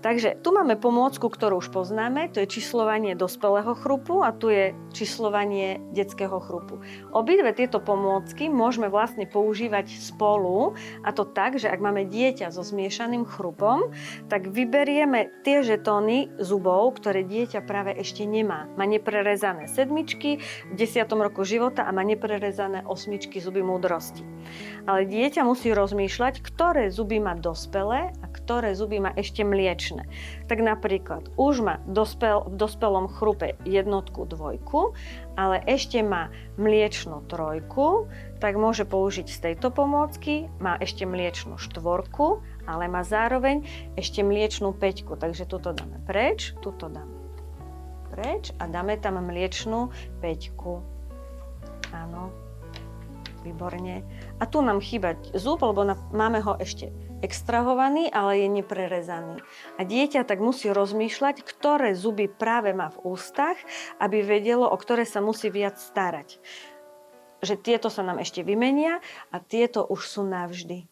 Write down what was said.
Takže tu máme pomôcku, ktorú už poznáme, to je číslovanie dospelého chrupu a tu je číslovanie detského chrupu. Obidve tieto pomôcky môžeme vlastne používať spolu, a to tak, že ak máme dieťa so zmiešaným chrupom, tak vyberieme tie žetóny zubov, ktoré dieťa práve ešte nemá. Má neprerezané sedmičky v 10. roku života a má neprerezané osmičky zuby múdrosti. Ale dieťa musí rozmýšľať, ktoré zuby má dospelé a ktoré zuby má ešte mliečne. Tak napríklad už má v dospelom chrupe jednotku, dvojku, ale ešte má mliečnú trojku, tak môže použiť z tejto pomôcky, má ešte mliečnú štvorku, ale má zároveň ešte mliečnú päťku. Takže tuto dáme preč, tuto dáme preč a dáme tam mliečnú päťku. Áno. Výborne. A tu nám chýba zub, lebo máme ho ešte extrahovaný, ale je neprerezaný. A dieťa tak musí rozmýšľať, ktoré zuby práve má v ústach, aby vedelo, o ktoré sa musí viac starať. Že tieto sa nám ešte vymenia a tieto už sú navždy.